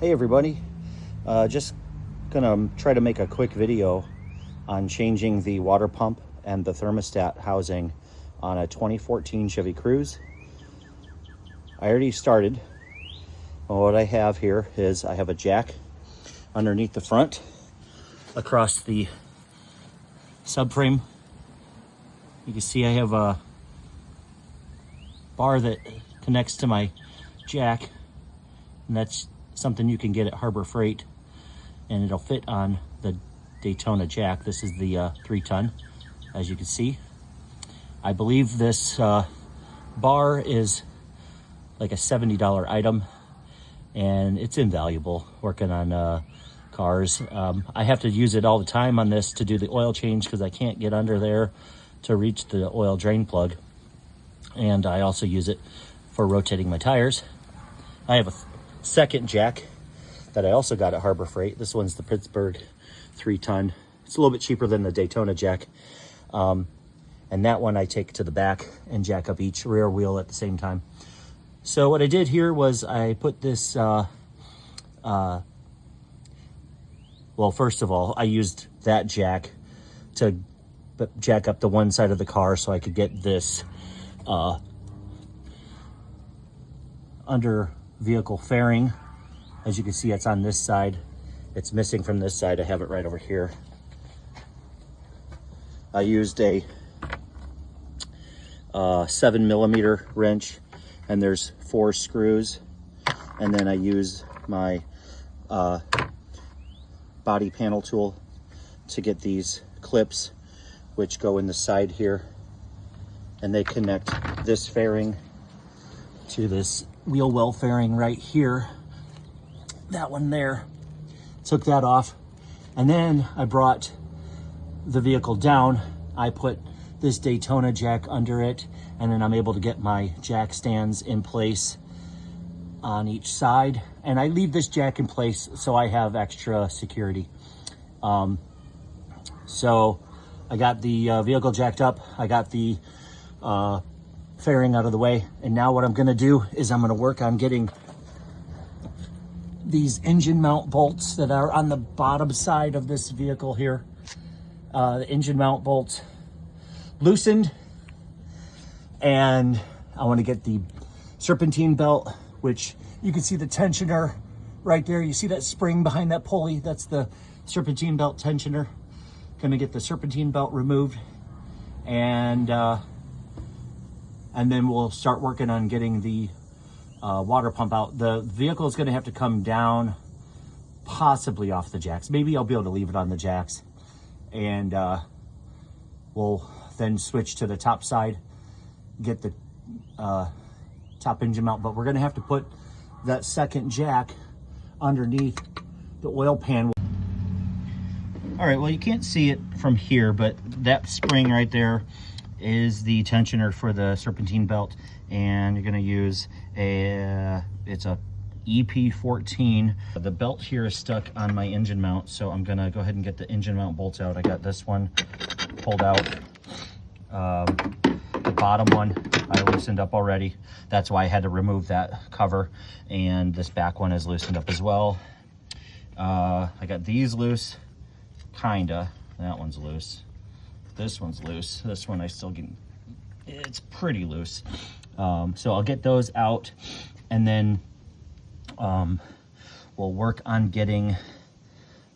Hey everybody, just gonna try to make a quick video on changing the water pump and the thermostat housing on a 2014 Chevy Cruze. I already started. What I have here is I have a jack underneath the front across the subframe. You can see I have a bar that connects to my jack, and that's something you can get at Harbor Freight, and it'll fit on the Daytona jack. This is the 3-ton, as you can see. I believe this bar is like a $70 item, and it's invaluable working on cars. I have to use it all the time on this to do the oil change because I can't get under there to reach the oil drain plug, and I also use it for rotating my tires. I have a second jack that I also got at Harbor Freight. This one's the Pittsburgh 3-ton. It's a little bit cheaper than the Daytona jack. And that one I take to the back and jack up each rear wheel at the same time. So what I did here was I put this, well, first of all, I used that jack to jack up the one side of the car so I could get this under vehicle fairing. As you can see, it's on this side. It's missing from this side. I have it right over here. I used a 7mm wrench, and there's 4 screws. And then I used my body panel tool to get these clips, which go in the side here, and they connect this fairing to this wheel well fairing right here. That one there. Took that off, and then I brought the vehicle down. I put this Daytona jack under it, and then I'm able to get my jack stands in place on each side, and I leave this jack in place so I have extra security. So I got the vehicle jacked up, I got the fairing out of the way, and now what I'm gonna do is I'm gonna work on getting these engine mount bolts that are on the bottom side of this vehicle here, the engine mount bolts loosened, and I want to get the Serpentine belt, which you can see the tensioner right there. You see that spring behind that pulley? That's the Serpentine belt tensioner. Gonna get the Serpentine belt removed, and then we'll start working on getting the water pump out. The vehicle is going to have to come down, possibly off the jacks. Maybe I'll be able to leave it on the jacks, and we'll then switch to the top side, get the top engine mount. But we're going to have to put that second jack underneath the oil pan. All right, well, you can't see it from here, but that spring right there is the tensioner for the Serpentine belt, and you're going to use it's a EP14. The belt here is stuck on my engine mount, so I'm going to go ahead and get the engine mount bolts out. I got this one pulled out. The bottom one I loosened up already. That's why I had to remove that cover, and this back one is loosened up as well. I got these loose, kinda. That one's loose. This one's loose. This one I still get, it's pretty loose. So I'll get those out, and then we'll work on getting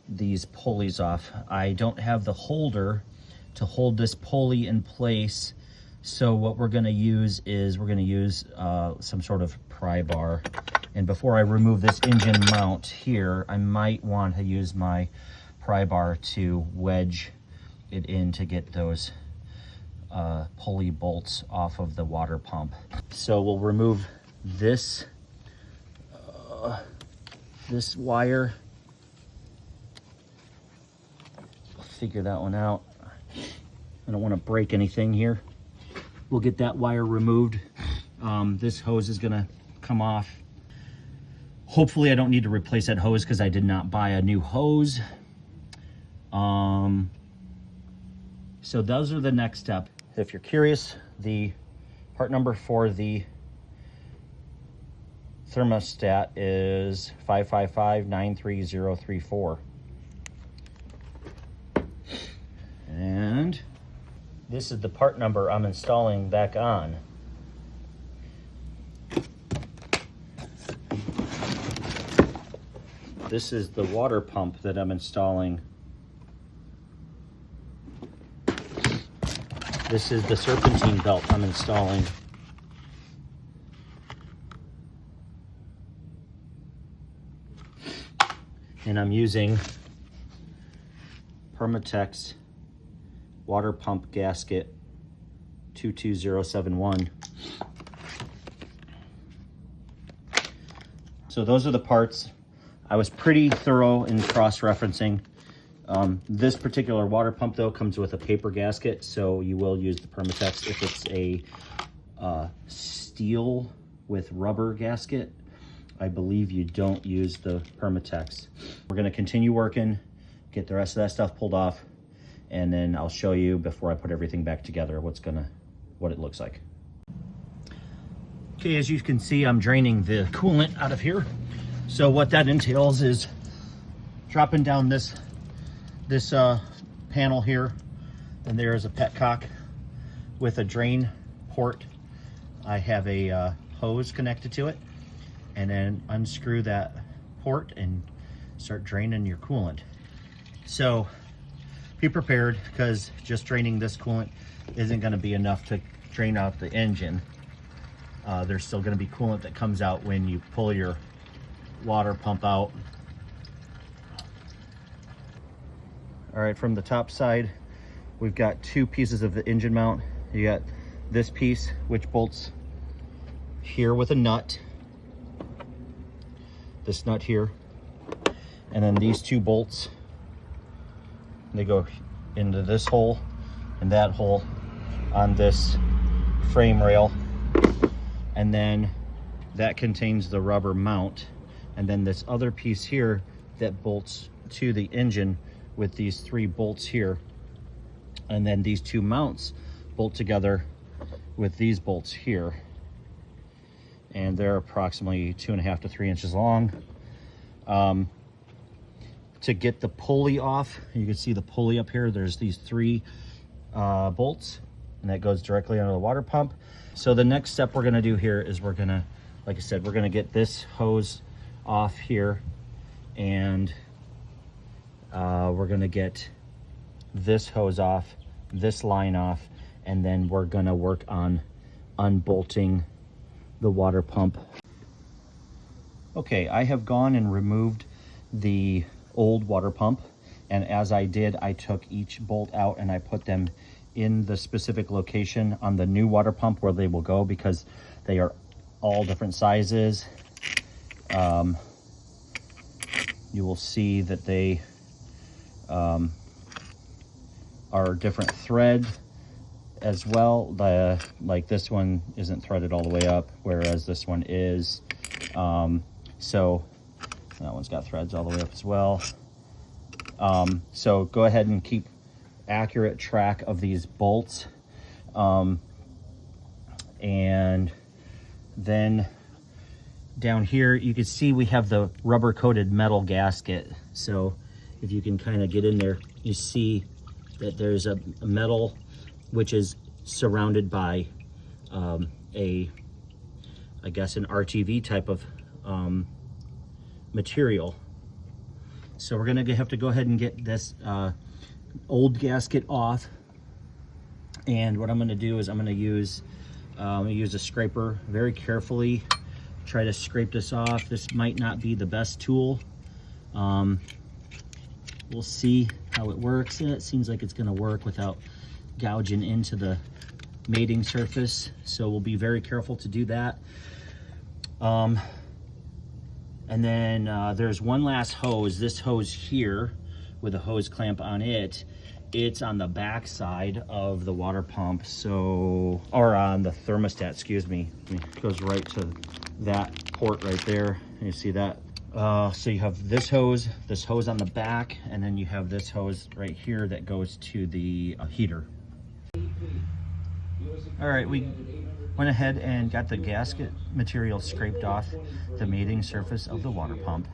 these pulleys off. I don't have the holder to hold this pulley in place, so what we're going to use is we're going to use some sort of pry bar. And before I remove this engine mount here, I might want to use my pry bar to wedge it in to get those pulley bolts off of the water pump. So we'll remove this this wire. I'll figure that one out. I don't want to break anything here. We'll get that wire removed. This hose is gonna come off. Hopefully I don't need to replace that hose because I did not buy a new hose. So those are the next step. If you're curious, the part number for the thermostat is 555-93034. And this is the part number I'm installing back on. This is the water pump that I'm installing. This is the serpentine belt I'm installing. And I'm using Permatex water pump gasket 22071. So those are the parts. I was pretty thorough in cross-referencing. This particular water pump though comes with a paper gasket, so you will use the Permatex. If it's a steel with rubber gasket, I believe you don't use the Permatex. We're gonna continue working, get the rest of that stuff pulled off, and then I'll show you before I put everything back together what it looks like. Okay, as you can see, I'm draining the coolant out of here. So what that entails is dropping down this panel here, and there is a petcock with a drain port. I have a hose connected to it, and then unscrew that port and start draining your coolant. So be prepared, because just draining this coolant isn't going to be enough to drain out the engine. There's still going to be coolant that comes out when you pull your water pump out. All right, from the top side, we've got two pieces of the engine mount. You got this piece, which bolts here with a nut, this nut here, and then these two bolts, they go into this hole and that hole on this frame rail, and then that contains the rubber mount, and then this other piece here that bolts to the engine with these three bolts here, and then these two mounts bolt together with these bolts here, and they're approximately 2.5 to 3 inches long. To get the pulley off, you can see the pulley up here, there's these three bolts, and that goes directly under the water pump. So the next step we're going to do here is we're going to, like I said, we're going to get this hose off here, and we're going to get this hose off, this line off, and then we're going to work on unbolting the water pump. Okay, I have gone and removed the old water pump, and as I did, I took each bolt out and I put them in the specific location on the new water pump where they will go, because they are all different sizes. You will see that they are different thread as well. Like this one isn't threaded all the way up, whereas this one is. So that one's got threads all the way up as well. So go ahead and keep accurate track of these bolts. And then down here, you can see we have the rubber coated metal gasket. So if you can kind of get in there, you see that there's a metal which is surrounded by I guess an RTV type of material. So we're gonna have to go ahead and get this old gasket off, and what I'm gonna do is I'm gonna use a scraper very carefully, try to scrape this off. This might not be the best tool. We'll see how it works. It seems like it's gonna work without gouging into the mating surface, so we'll be very careful to do that. And then there's one last hose, this hose here with a hose clamp on it. It's on the back side of the water pump, so, or on the thermostat, excuse me. It goes right to that port right there. You see that? So you have this hose on the back, and then you have this hose right here that goes to the heater. All right, we Went ahead and got the gasket material scraped off the mating surface of the water pump.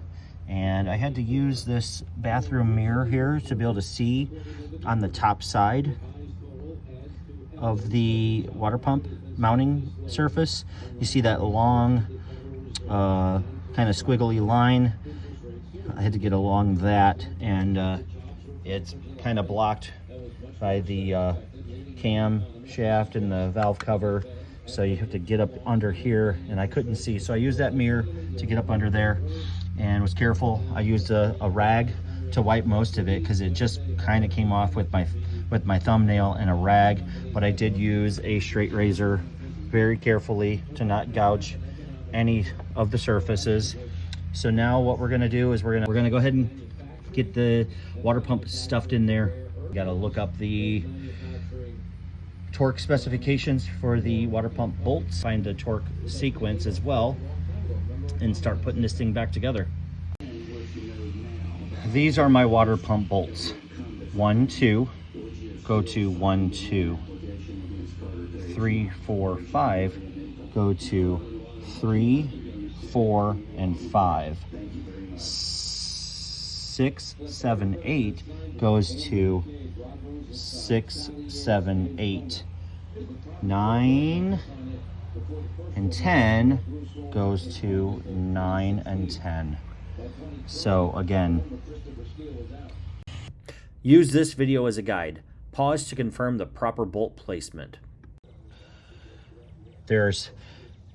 And I had to use this bathroom mirror here to be able to see on the top side of the water pump mounting surface. You see that long kind of squiggly line. I had to get along that, and it's kind of blocked by the cam shaft and the valve cover, so you have to get up under here, and I couldn't see, so I used that mirror to get up under there and was careful. I used a rag to wipe most of it because it just kind of came off with my thumbnail and a rag, but I did use a straight razor very carefully to not gouge any of the surfaces. So now what we're gonna do is we're gonna go ahead and get the water pump stuffed in there. We gotta look up the torque specifications for the water pump bolts, find the torque sequence as well, and start putting this thing back together. These are my water pump bolts. 1, 2, go to 1, 2, 3, 4, 5, go to 3, 4, and 5. 6, 7, 8 goes to 6, 7, 8. 9 and 10 goes to 9 and 10. So again, use this video as a guide. Pause to confirm the proper bolt placement. There's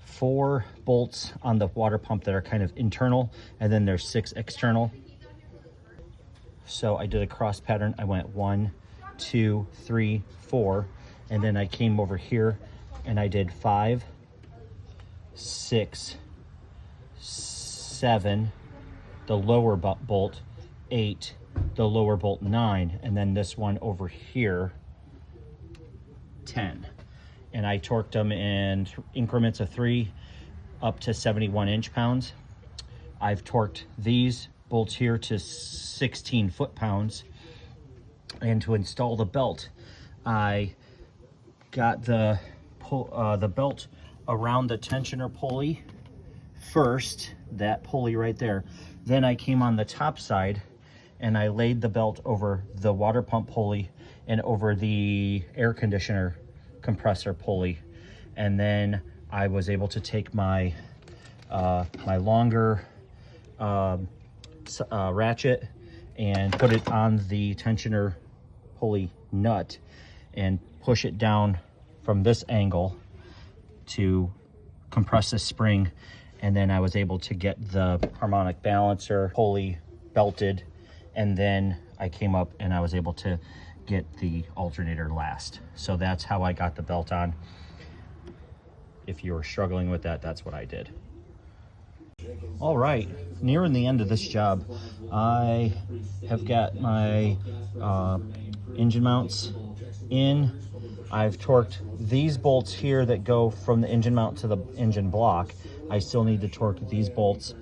4 bolts on the water pump that are kind of internal, and then there's 6 external. So I did a cross pattern. I went 1, 2, 3, 4, and then I came over here and I did 5, 6, 7, the lower bolt, 8, the lower bolt, 9, and then this one over here, 10. And I torqued them in increments of 3 up to 71 inch-pounds. I've torqued these bolts here to 16 foot-pounds. And to install the belt, I got the belt around the tensioner pulley first, that pulley right there. Then I came on the top side and I laid the belt over the water pump pulley and over the air conditioner compressor pulley. And then I was able to take my my longer ratchet and put it on the tensioner pulley nut and push it down from this angle to compress the spring. And then I was able to get the harmonic balancer pulley belted, and then I came up and I was able to get the alternator last. So that's how I got the belt on. If you were struggling with that, that's what I did. All right, nearing the end of this job, I have got my engine mounts in. I've torqued these bolts here that go from the engine mount to the engine block. I still need to torque these bolts.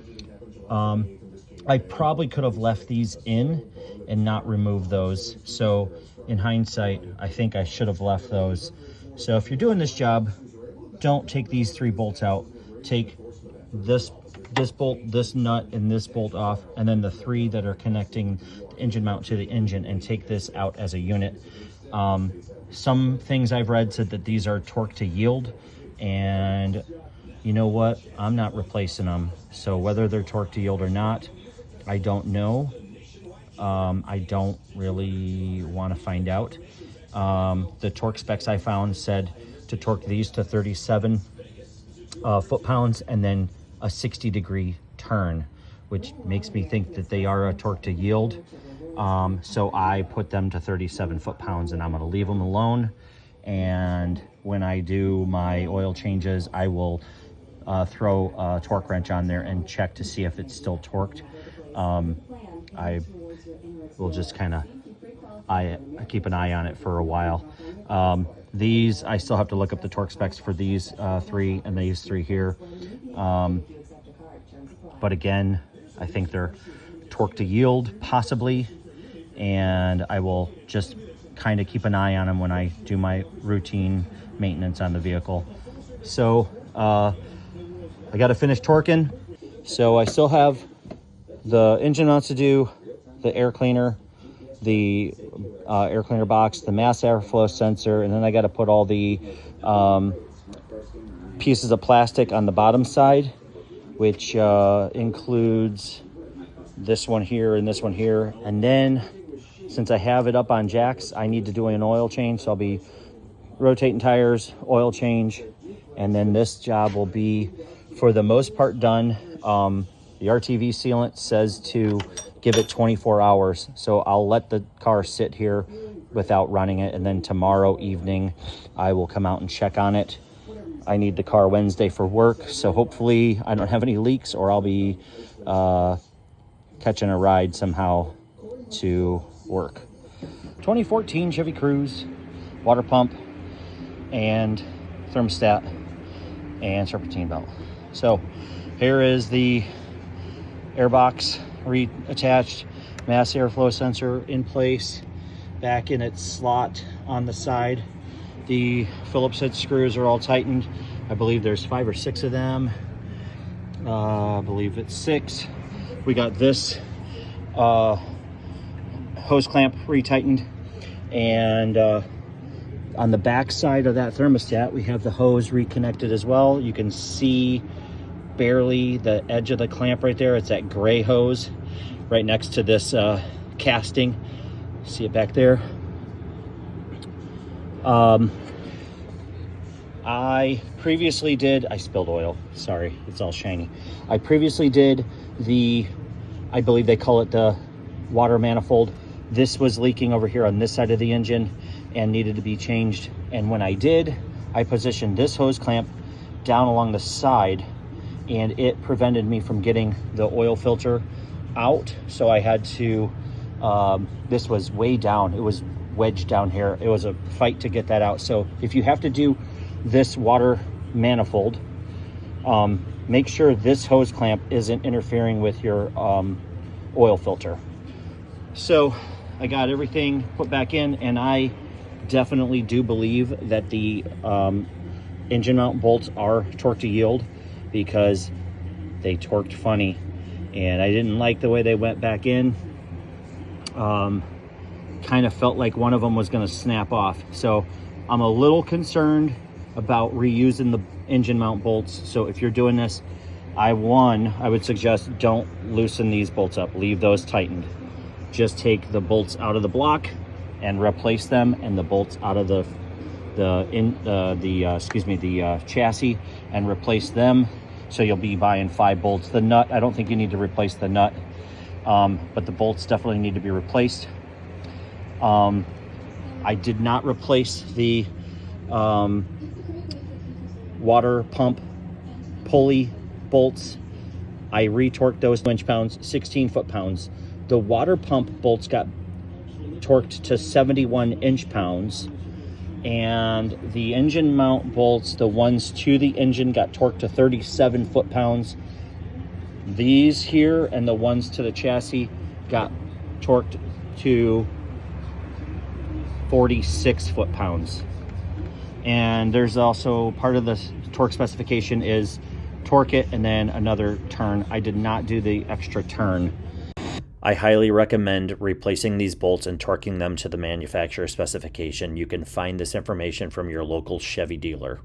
I probably could have left these in and not removed those. So in hindsight, I think I should have left those. So if you're doing this job, don't take these 3 bolts out. Take this bolt, this nut, and this bolt off, and then the 3 that are connecting the engine mount to the engine, and take this out as a unit. Some things I've read said that these are torque to yield, and you know what? I'm not replacing them. So whether they're torque to yield or not, I don't know. I don't really want to find out. The torque specs I found said to torque these to 37 foot-pounds and then a 60-degree turn, which makes me think that they are a torque to yield. So I put them to 37 foot-pounds, and I'm going to leave them alone. And when I do my oil changes, I will throw a torque wrench on there and check to see if it's still torqued. I will just kind of keep an eye on it for a while. These, I still have to look up the torque specs for these 3 and these 3 here. But again, I think they're torque to yield, possibly. And I will just kind of keep an eye on them when I do my routine maintenance on the vehicle. So I got to finish torquing. So I still have the engine mounts to do, the air cleaner, the air cleaner box, the mass airflow sensor, and then I got to put all the pieces of plastic on the bottom side, which includes this one here and this one here. And then since I have it up on jacks, I need to do an oil change. So I'll be rotating tires, oil change, and then this job will be for the most part done. The RTV sealant says to give it 24 hours. So I'll let the car sit here without running it. And then tomorrow evening, I will come out and check on it. I need the car Wednesday for work. So hopefully I don't have any leaks, or I'll be catching a ride somehow to work. 2014 Chevy Cruze, water pump, and thermostat, and serpentine belt. So here is the airbox reattached, mass airflow sensor in place, back in its slot on the side. The Phillips head screws are all tightened. I believe there's 5 or 6 of them. I believe it's 6. We got this hose clamp retightened, and on the back side of that thermostat, we have the hose reconnected as well. You can see barely the edge of the clamp right there. It's that gray hose right next to this casting. See it back there? I previously did, I spilled oil, sorry, it's all shiny. I previously did the, I believe they call it the water manifold. This was leaking over here on this side of the engine and needed to be changed. And when I did, I positioned this hose clamp down along the side, and it prevented me from getting the oil filter out. So I had to, this was way down. It was wedged down here. It was a fight to get that out. So if you have to do this water manifold, make sure this hose clamp isn't interfering with your oil filter. So I got everything put back in, and I definitely do believe that the engine mount bolts are torque to yield, because they torqued funny and I didn't like the way they went back in. Kind of felt like one of them was going to snap off. So I'm a little concerned about reusing the engine mount bolts. So if you're doing this, I would suggest don't loosen these bolts up. Leave those tightened. Just take the bolts out of the block and replace them, and the bolts out of the chassis and replace them. So you'll be buying 5 bolts. The nut, I don't think you need to replace the nut, but the bolts definitely need to be replaced. I did not replace the water pump pulley bolts. I retorqued those 2 inch-pounds, 16 foot-pounds. The water pump bolts got torqued to 71 inch-pounds, and the engine mount bolts, the ones to the engine, got torqued to 37 foot-pounds. These here and the ones to the chassis got torqued to 46 foot-pounds. And there's also part of the torque specification is torque it and then another turn. I did not do the extra turn. I highly recommend replacing these bolts and torquing them to the manufacturer specification. You can find this information from your local Chevy dealer.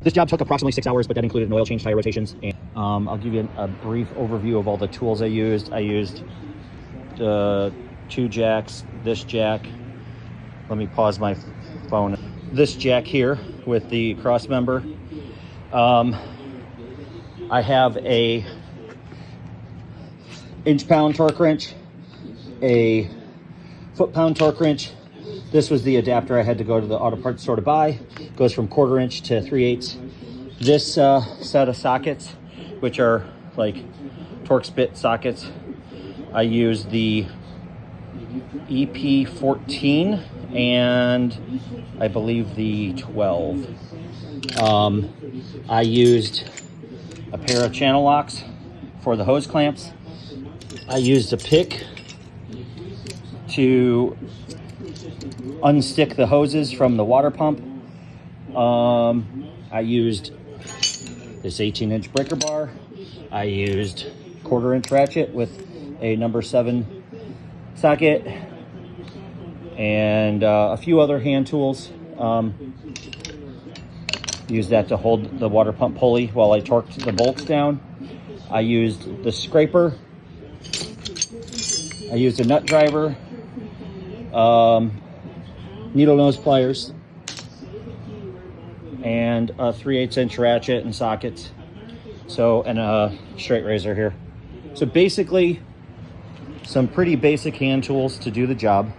This job took approximately 6 hours, but that included an oil change, tire rotations. And, I'll give you a brief overview of all the tools I used. I used 2 jacks, this jack. Let me pause my phone. This jack here with the cross member. I have a inch-pound torque wrench, a foot-pound torque wrench. This was the adapter I had to go to the auto parts store to buy. It goes from 1/4 inch to 3/8. This set of sockets, which are like torque spit sockets, I use the EP14 and I believe the 12. I used a pair of channel locks for the hose clamps. I used a pick to unstick the hoses from the water pump. I used this 18-inch breaker bar. I used 1/4-inch ratchet with a number 7 socket and a few other hand tools. Use that to hold the water pump pulley while I torqued the bolts down. I used the scraper. I used a nut driver, needle nose pliers, and a 3/8-inch ratchet and sockets. So, and a straight razor here. So basically, some pretty basic hand tools to do the job,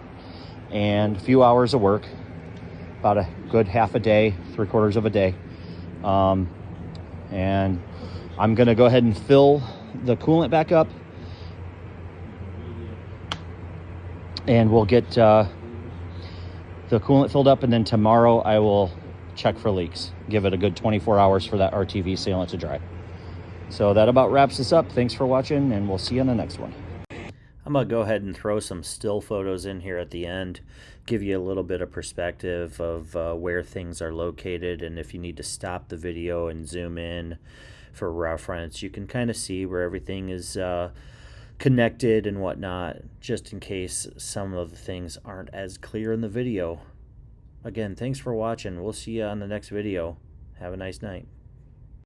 and a few hours of work, about a good half a day, 3/4 of a day. And I'm gonna go ahead and fill the coolant back up, and we'll get the coolant filled up, and then tomorrow I will check for leaks. Give it a good 24 hours for that RTV sealant to dry. So that about wraps this up. Thanks for watching, and we'll see you on the next one. I'm gonna go ahead and throw some still photos in here at the end, give you a little bit of perspective of where things are located, and if you need to stop the video and zoom in for reference, you can kind of see where everything is connected and whatnot, just in case some of the things aren't as clear in the video. Again, thanks for watching. We'll see you on the next video. Have a nice night.